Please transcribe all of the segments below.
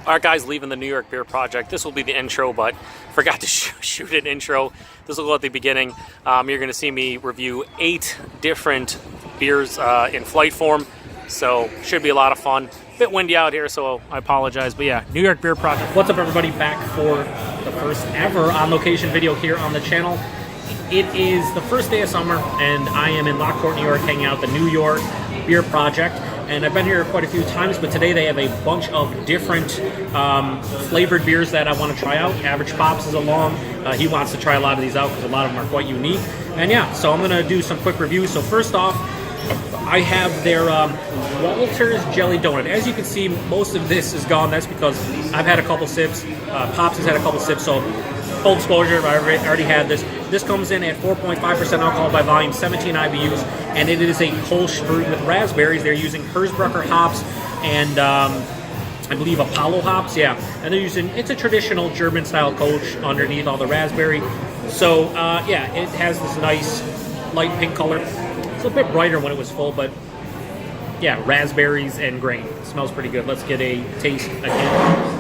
All right, guys, leaving the New York Beer Project. This will be the intro, but forgot to shoot an intro. This will go at the beginning. You're going to see me review 8 different beers in flight form, so should be a lot of fun. Bit windy out here, so I apologize, but yeah, New York Beer Project. What's up, everybody? Back for the first ever on location video here on the channel. It is the first day of summer, and I am in Lockport, New York, hanging out at the New York Beer Project. And I've been here quite a few times, but today they have a bunch of different flavored beers that I want to try out. Average Pops is along. He wants to try a lot of these out because a lot of them are quite unique. And yeah, so I'm going to do some quick reviews. So first off, I have their Walter's Jelly Donut. As you can see, most of this is gone. That's because I've had a couple sips. Pops has had a couple sips, so full disclosure, I already had this. This comes in at 4.5% alcohol by volume, 17 IBUs, and it is a Kolsch brewed with raspberries. They're using Herzbrucker hops and I believe Apollo hops, yeah. And they're using, it's a traditional German-style Kolsch underneath all the raspberry. So, yeah, it has this nice light pink color. It's a bit brighter when it was full, but yeah, raspberries and grain. It smells pretty good. Let's get a taste again.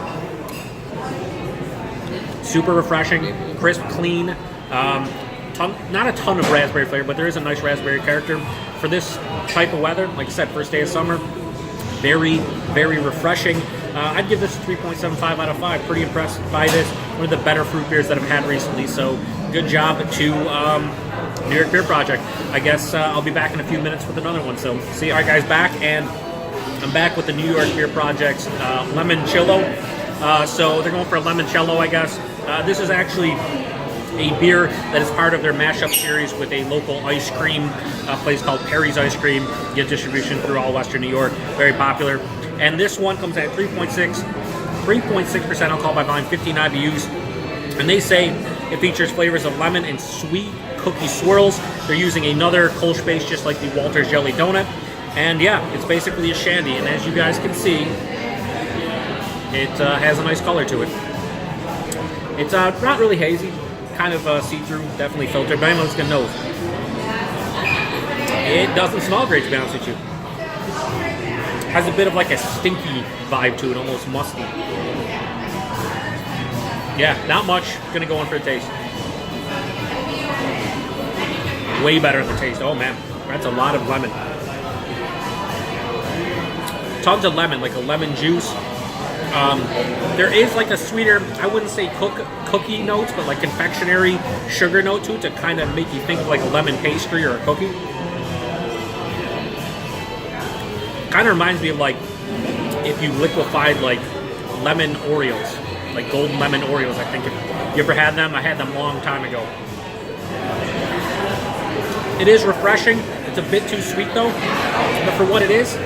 Super refreshing, crisp, clean. Not a ton of raspberry flavor, but there is a nice raspberry character. For this type of weather, like I said, first day of summer, very, very refreshing. I'd give this a 3.75 out of 5. Pretty impressed by this. One of the better fruit beers that I've had recently, so good job to New York Beer Project. I guess I'll be back in a few minutes with another one. So see you guys back, and I'm back with the New York Beer Project's Lemon Chillo. So they're going for a limoncello, I guess. This is actually a beer that is part of their mashup series with a local ice cream place called Perry's Ice Cream. Get distribution through all Western New York. Very popular. And this one comes at 3.6% alcohol by volume, 15 IBUs. And they say it features flavors of lemon and sweet cookie swirls. They're using another Kolsch base just like the Walter's Jelly Donut. And yeah, it's basically a Shandy. And as you guys can see, it has a nice color to it. It's not really hazy, kind of see-through, definitely filtered, but anyone's gonna know. It doesn't smell great, to be honest with you. Has a bit of like a stinky vibe to it, almost musty. Yeah, not much. Gonna go in for a taste. Way better than the taste. Oh man, that's a lot of lemon. Tons of lemon, like a lemon juice. There is like a sweeter, I wouldn't say cookie notes, but like confectionery sugar note to it to kind of make you think of like a lemon pastry or a cookie. Kind of reminds me of like if you liquefied like lemon Oreos, like golden lemon Oreos, I think. You ever had them? I had them a long time ago. It is refreshing. It's a bit too sweet though, but for what it is,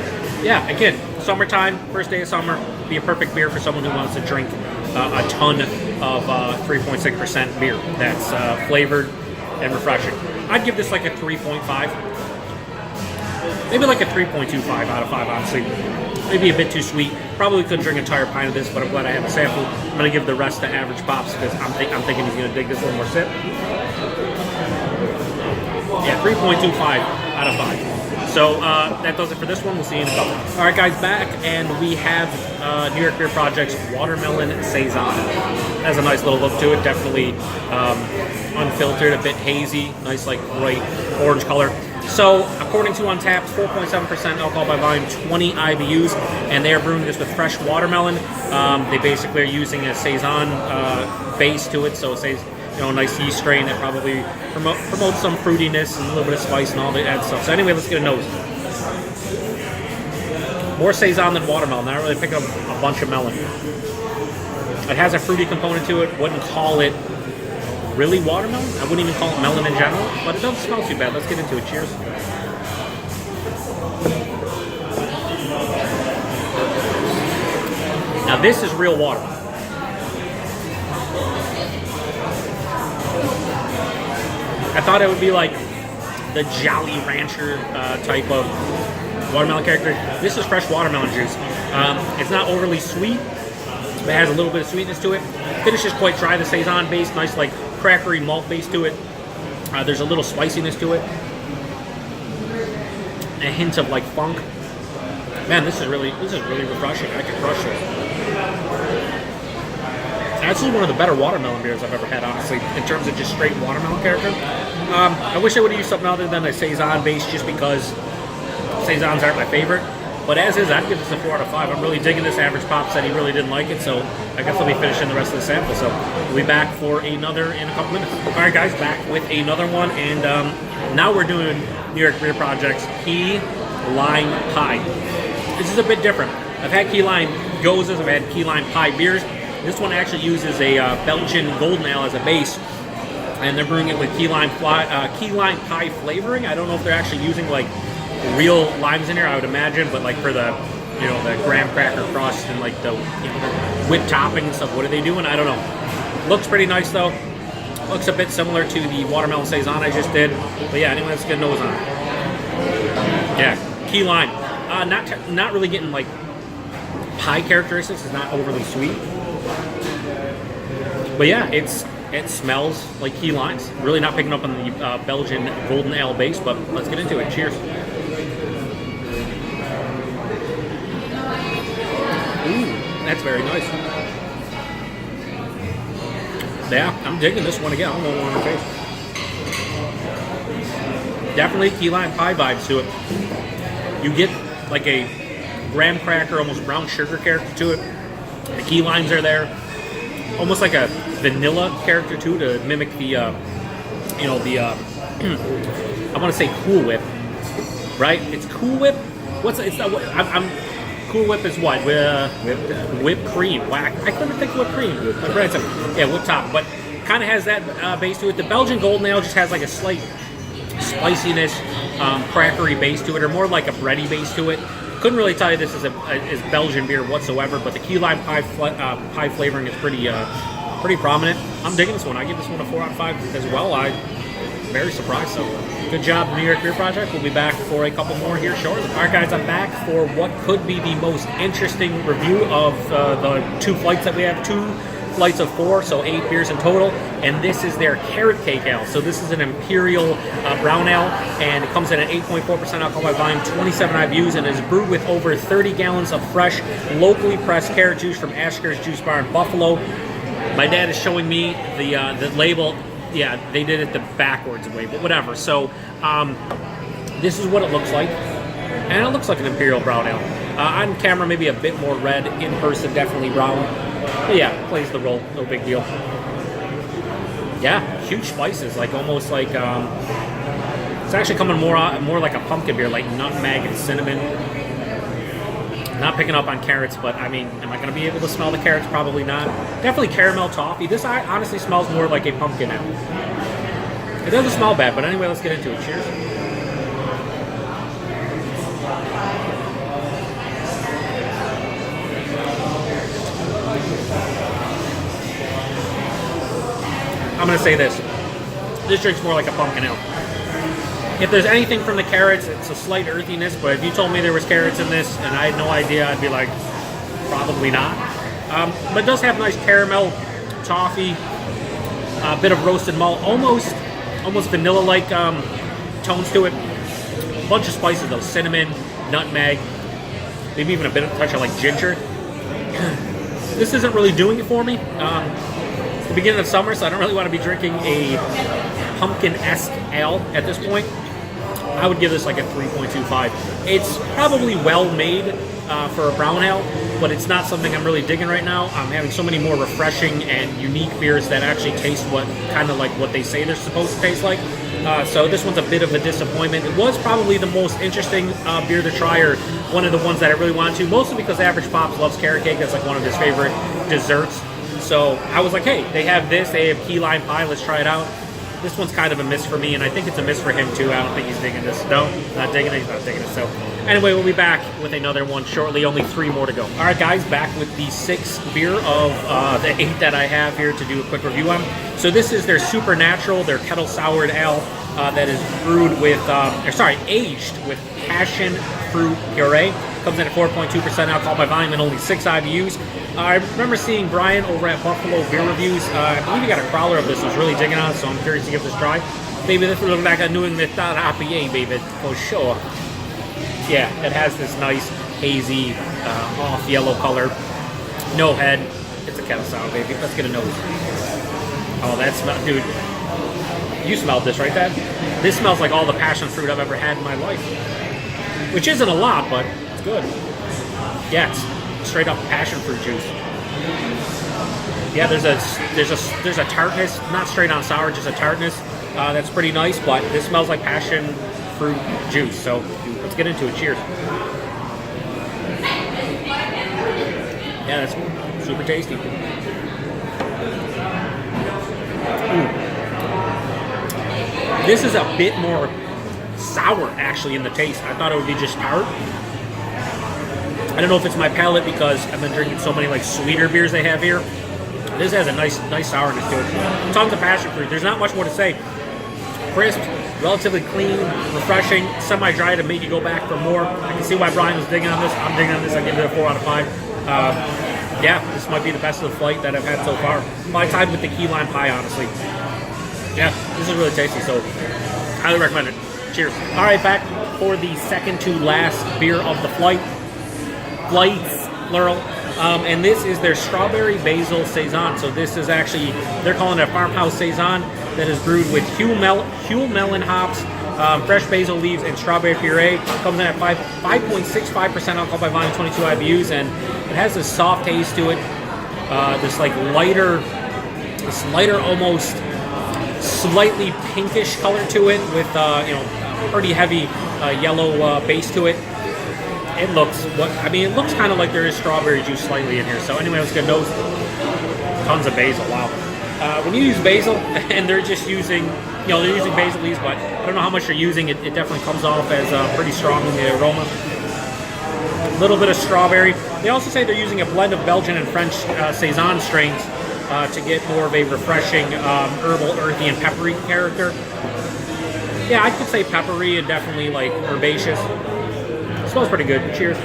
yeah, again, summertime, first day of summer, be a perfect beer for someone who wants to drink a ton of 3.6% beer that's flavored and refreshing. I'd give this like a 3.5. Maybe like a 3.25 out of 5, honestly. Maybe a bit too sweet. Probably couldn't drink an entire pint of this, but I'm glad I have a sample. I'm going to give the rest to Average Pops because I'm thinking he's going to dig this a little more sip. Yeah, 3.25 out of 5. So that does it for this one. We'll see you in a couple. All right, guys, back, and we have New York Beer Project's Watermelon Saison. Has a nice little look to it. Definitely unfiltered, a bit hazy, nice like bright orange color. So according to Untappd, 4.7% alcohol by volume, 20 IBUs, and they are brewing this with fresh watermelon. They basically are using a Saison base to it, so it says, you know, a nice yeast strain that probably promotes some fruitiness and a little bit of spice and all that stuff. So anyway, let's get a nose. More Saison than watermelon. I don't really pick up a bunch of melon. It has a fruity component to it. Wouldn't call it really watermelon. I wouldn't even call it melon in general, but it doesn't smell too bad. Let's get into it. Cheers. Now this is real watermelon. I thought it would be like the Jolly Rancher type of watermelon character. This is fresh watermelon juice. It's not overly sweet, but it has a little bit of sweetness to it. Finish is quite dry. The Saison base, nice like crackery malt base to it. There's a little spiciness to it. A hint of like funk. Man, this is really refreshing. I could crush this. Actually, one of the better watermelon beers I've ever had, honestly, in terms of just straight watermelon character. I wish I would have used something other than a Saison base, just because Saisons aren't my favorite. But as is, I'd give this a 4 out of 5. I'm really digging this. Average Pop said he really didn't like it, so I guess I'll be finishing the rest of the sample. So we'll be back for another in a couple minutes. All right, guys, back with another one, and now we're doing New York Beer Project's Key Lime Pie. This is a bit different. I've had Key Lime Gozes, I've had Key Lime Pie beers. This one actually uses a Belgian Golden Ale as a base, and they're brewing it with Key Lime Pie flavoring. I don't know if they're actually using like real limes in here, I would imagine, but like for the, you know, the graham cracker crust and like the, you know, the whipped topping and stuff, what are they doing? I don't know. Looks pretty nice though. Looks a bit similar to the watermelon Saison I just did. But yeah, anyway, let's get a nose on it. Yeah, Key Lime. Not really getting like pie characteristics. It's not overly sweet. But yeah, it smells like key limes. Really not picking up on the Belgian Golden Ale base, but let's get into it. Cheers. Ooh, that's very nice. Yeah, I'm digging this one again. I don't know what on the face. Definitely key lime pie vibes to it. You get like a graham cracker, almost brown sugar character to it. The key limes are there. Almost like a vanilla character too, to mimic the, you know, the, I want to say Cool Whip, right? It's Cool Whip. What's it's? I'm Cool Whip is what? Whipped cream. Wow, I couldn't think of whipped cream. Yeah, whipped top, but kind of has that base to it. The Belgian Golden Ale just has like a slight spiciness, crackery base to it, or more like a bready base to it. Couldn't really tell you this is Belgian beer whatsoever, but the key lime pie flavoring is pretty prominent. I'm digging this one. I give this one a 4 out of 5 as well. I'm very surprised. So good job, New York Beer Project. We'll be back for a couple more here shortly. All right, guys, I'm back for what could be the most interesting review of the 2 flights that we have. 2 flights of 4, so 8 beers in total, and this is their Carrot Cake Ale. So this is an Imperial Brown Ale, and it comes in at 8.4% alcohol by volume, 27 IBUs, and is brewed with over 30 gallons of fresh, locally pressed carrot juice from Asker's Juice Bar in Buffalo. My dad is showing me the label. Yeah, they did it the backwards way, but whatever. So this is what it looks like, and it looks like an Imperial Brown Ale. On camera, maybe a bit more red. In person, definitely brown. But yeah, plays the role, no big deal. Yeah, huge spices, like almost like it's actually coming more like a pumpkin beer, like nutmeg and cinnamon. Not picking up on carrots, but I mean, am I going to be able to smell the carrots? Probably not. Definitely caramel toffee. This honestly smells more like a pumpkin ale. It doesn't smell bad, but anyway, let's get into it. Cheers. I'm going to say this. This drink's more like a pumpkin ale. If there's anything from the carrots, it's a slight earthiness, but if you told me there was carrots in this and I had no idea, I'd be like, probably not. But it does have nice caramel, toffee, a bit of roasted malt, almost vanilla-like tones to it. A bunch of spices though, cinnamon, nutmeg, maybe even a bit of touch of like ginger. This isn't really doing it for me. It's the beginning of summer, so I don't really want to be drinking a pumpkin-esque ale at this point. I would give this like a 3.25. It's probably well made for a brown ale, but it's not something I'm really digging right now. I'm having so many more refreshing and unique beers that actually taste what they say they're supposed to taste like. So this one's a bit of a disappointment. It was probably the most interesting beer to try, or one of the ones that I really wanted to, mostly because Average Pops loves carrot cake. That's like one of his favorite desserts. So I was like, hey, they have this, they have key lime pie, let's try it out. This one's kind of a miss for me, and I think it's a miss for him too. I don't think he's digging this. No, not digging it, he's not digging it. So anyway, we'll be back with another one shortly, only 3 more to go. All right, guys, back with the 6th beer of the 8 that I have here to do a quick review on. So this is their Supernatural, their kettle soured ale that is brewed with, aged with passion fruit puree. Comes in at 4.2% alcohol by volume and only 6 IBUs. I remember seeing Brian over at Buffalo Beer Reviews. I believe he got a crowler of this. He was really digging on it, so I'm curious to give this a try. Maybe this will look like a New England IPA, baby, for sure. Yeah, it has this nice, hazy, off yellow color. No head. It's a kettle sour, baby. Let's get a nose. Oh, that smell, dude. You smelled this, right, Dad? This smells like all the passion fruit I've ever had in my life. Which isn't a lot, but it's good. Yeah, it's straight up passion fruit juice. Yeah, there's a tartness, not straight on sour, just a tartness. That's pretty nice, but this smells like passion fruit juice. So let's get into it. Cheers. Yeah, that's super tasty. This is a bit more sour, actually, in the taste. I thought it would be just tart. I don't know if it's my palate because I've been drinking so many like sweeter beers they have here. This has a nice sourness to it. Tons of passion fruit. There's not much more to say. Crisp, relatively clean, refreshing, semi-dry to make you go back for more. I can see why Brian was digging on this. I'm digging on this. I give it a 4 out of 5. Yeah, this might be the best of the flight that I've had so far. Probably tied with the key lime pie, honestly. Yeah, this is really tasty, so highly recommend it. Cheers. All right, back for the second to last beer of the flight. Flights, plural. And this is their Strawberry Basil Saison. So this is actually, they're calling it a farmhouse Saison that is brewed with Huell melon hops, fresh basil leaves, and strawberry puree. Comes in at 5.65% alcohol by volume, 22 IBUs, and it has this soft taste to it. This lighter, almost slightly pinkish color to it with pretty heavy yellow base to it. It looks it looks kind of like there is strawberry juice slightly in here. So anyway, let's get nose. Tons of basil. Wow. When you use basil and they're just using, they're using basil leaves, but I don't know how much they're using. It definitely comes off as pretty strong in the aroma. A little bit of strawberry. They also say they're using a blend of Belgian and French Saison strains to get more of a refreshing herbal, earthy, and peppery character. Yeah, I could say peppery and definitely like herbaceous. It smells pretty good. Cheers.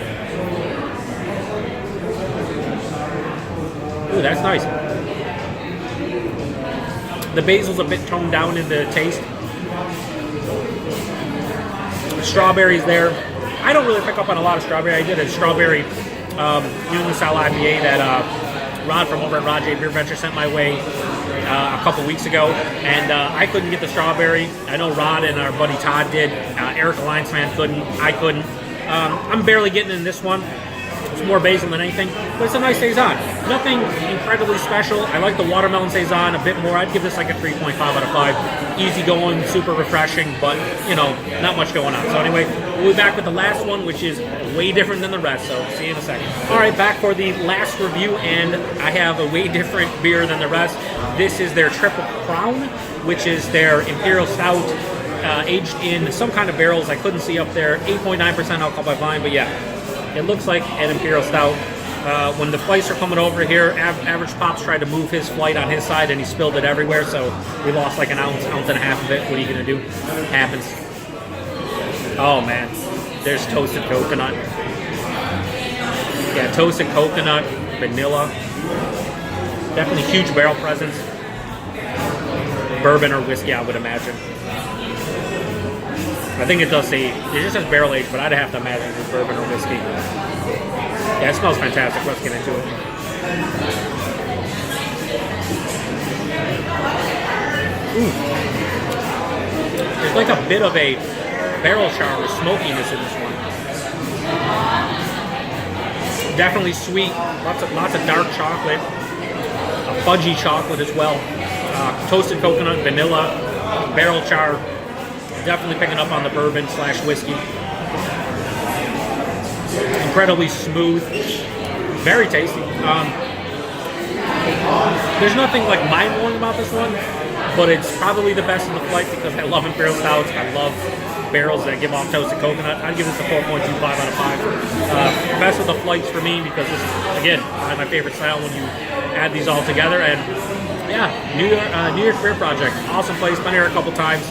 Ooh, that's nice. The basil's a bit toned down in the taste. The strawberry's there. I don't really pick up on a lot of strawberry. I did a strawberry New England style IPA that Rod from over at Rod J Beer Venture sent my way a couple weeks ago, and I couldn't get the strawberry. I know Rod and our buddy Todd did. Eric Alliance Man couldn't. I couldn't. I'm barely getting in this one. It's more basil than anything, but it's a nice Saison. Nothing incredibly special. I like the watermelon Saison a bit more. I'd give this like a 3.5 out of 5. Easy going, super refreshing, but not much going on. So anyway, we'll be back with the last one, which is way different than the rest. So see you in a second. All right, back for the last review, and I have a way different beer than the rest. This is their Triple Crown, which is their Imperial Stout, aged in some kind of barrels. I couldn't see up there. 8.9% alcohol by volume, but yeah. It looks like an Imperial Stout. When the flights are coming over here, Average Pops tried to move his flight on his side and he spilled it everywhere, so we lost like an ounce and a half of it. What are you going to do? Happens. Oh man, there's toasted coconut. Yeah, toasted coconut, vanilla. Definitely huge barrel presence. Bourbon or whiskey, I would imagine. I think it does say, it just says barrel aged, but I'd have to imagine it's bourbon or whiskey. Yeah, it smells fantastic. Let's get into it. Ooh. There's like a bit of a barrel char or smokiness in this one. Definitely sweet. Lots of dark chocolate. A fudgy chocolate as well. Toasted coconut, vanilla, barrel char. Definitely picking up on the bourbon / whiskey. Incredibly smooth. Very tasty. There's nothing like mind-blowing about this one, but it's probably the best in the flight because I love Imperial Stouts. I love barrels that give off toasted coconut. I'd give this a 4.25 out of 5. Best of the flights for me because this is, again, my favorite style when you add these all together. And yeah, New York Beer Project. Awesome place. Been here a couple times.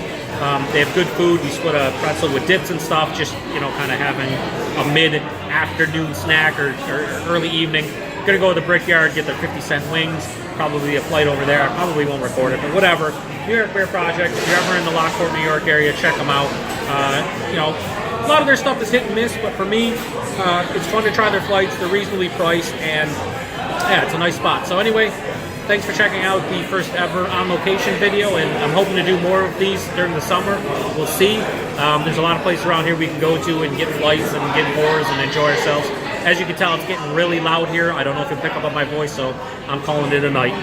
They have good food. We split a pretzel with dips and stuff, just, kind of having a mid-afternoon snack or early evening. Gonna go to the Brickyard, get their 50-cent wings, probably a flight over there. I probably won't record it, but whatever. New York Beer Project, if you're ever in the Lockport, New York area, check them out. A lot of their stuff is hit and miss, but for me, it's fun to try their flights. They're reasonably priced, and yeah, it's a nice spot. So anyway, thanks for checking out the first ever on location video, and I'm hoping to do more of these during the summer. We'll see. There's a lot of places around here we can go to and get flights and get pours and enjoy ourselves. As you can tell, it's getting really loud here. I don't know if you'll pick up on my voice, so I'm calling it a night.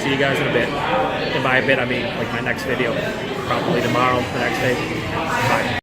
See you guys in a bit. And by a bit, I mean like my next video, probably tomorrow, the next day. Bye.